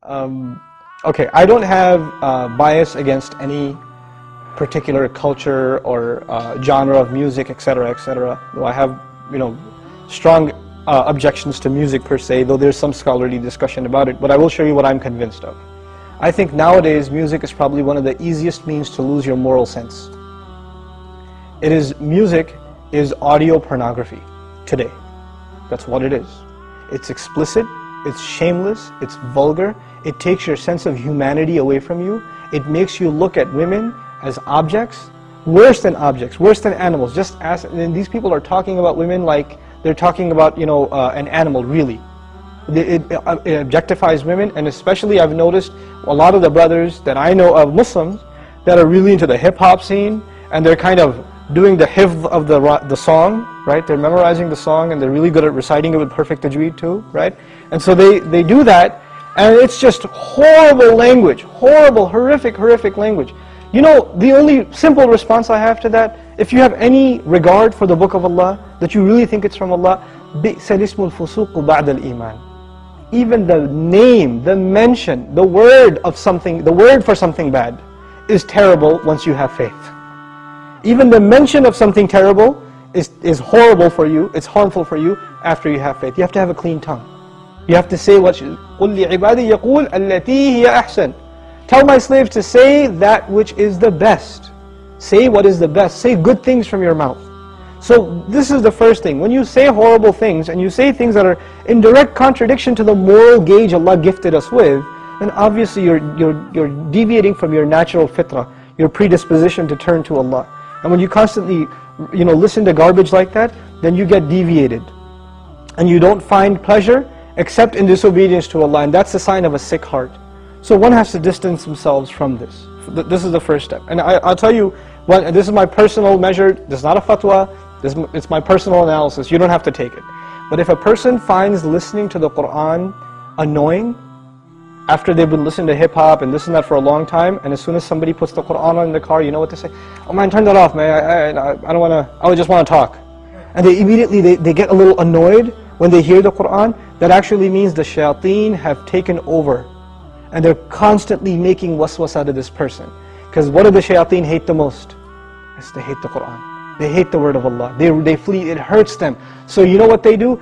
Okay, I don't have bias against any particular culture or genre of music, etc., etc. Though I have, strong objections to music per se, though there's some scholarly discussion about it, but I will show you what I'm convinced of. I think nowadays music is probably one of the easiest means to lose your moral sense. Music is audio pornography today. That's what it is. It's explicit, it's shameless, it's vulgar, it takes your sense of humanity away from you, it makes you look at women as objects, worse than animals. Just ask, and these people are talking about women like they're talking about, an animal, really. It objectifies women, and especially I've noticed a lot of the brothers that I know of Muslims that are really into the hip-hop scene, and they're kind of doing the hifz of the song, right? They're memorizing the song, and they're really good at reciting it with perfect tajweed too, right? And so they do that, and it's just horrible language, horrible, horrific language. The only simple response I have to that, if you have any regard for the book of Allah, that you really think it's from Allah, بِئْسَ الْإِسْمُ الْفُسُوقُ بَعْدَ الْإِيمَانِ. Even the name, the mention, the word for something bad is terrible once you have faith. Even the mention of something terrible is horrible for you, it's harmful for you after you have faith. You have to have a clean tongue. You have to say what قُلْ لِعِبَادِي يَقُولْ الَّتِي هِيَ أَحْسَنُ. Tell my slaves to say that which is the best. Say what is the best. Say good things from your mouth. So this is the first thing. When you say horrible things, and you say things that are in direct contradiction to the moral gauge Allah gifted us with, then obviously you're deviating from your natural fitrah, your predisposition to turn to Allah. And when you constantly listen to garbage like that, then you get deviated. And you don't find pleasure except in disobedience to Allah, and that's a sign of a sick heart. So one has to distance themselves from this. This is the first step. And I'll tell you, this is my personal measure, this is not a fatwa, it's my personal analysis, you don't have to take it. But if a person finds listening to the Qur'an annoying, after they've been listening to hip-hop and this and that for a long time, and as soon as somebody puts the Qur'an on in the car, you know what they say? Oh man, turn that off, man, I don't want to, I just want to talk. And they immediately, they get a little annoyed when they hear the Qur'an. That actually means the shayateen have taken over. And they're constantly making waswas out of this person. Because what do the shayateen hate the most? Yes, they hate the Qur'an. They hate the word of Allah. They flee, it hurts them. So you know what they do?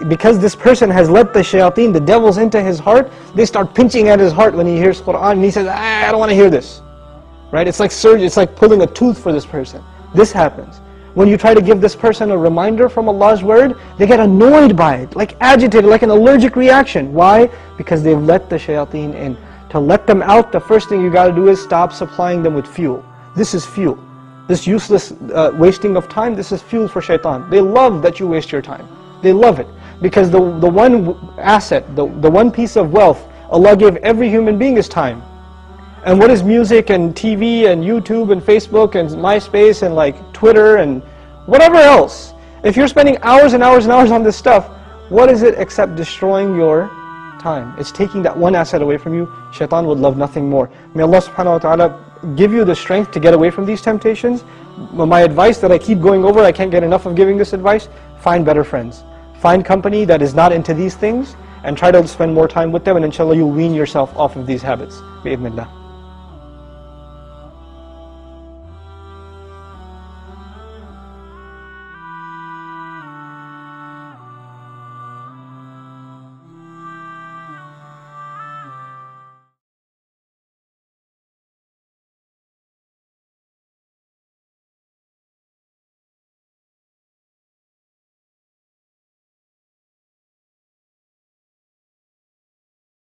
Because this person has let the shayateen, the devils, into his heart, they start pinching at his heart when he hears Qur'an, and he says, I don't want to hear this. Right? It's like surgery, it's like pulling a tooth for this person. This happens. When you try to give this person a reminder from Allah's word, they get annoyed by it, like agitated, like an allergic reaction. Why? Because they've let the shayateen in. To let them out, the first thing you got to do is stop supplying them with fuel. This is fuel. This useless wasting of time, this is fuel for shaitan. They love that you waste your time. They love it. Because the one asset, the one piece of wealth Allah gave every human being is time. And what is music and TV and YouTube and Facebook and MySpace and like Twitter and whatever else? If you're spending hours and hours and hours on this stuff, what is it except destroying your time? It's taking that one asset away from you. Shaitan would love nothing more. May Allah subhanahu wa ta'ala give you the strength to get away from these temptations. My advice that I keep going over, I can't get enough of giving this advice, find better friends. Find company that is not into these things and try to spend more time with them, and inshallah you'll wean yourself off of these habits. Bi-idhnillah.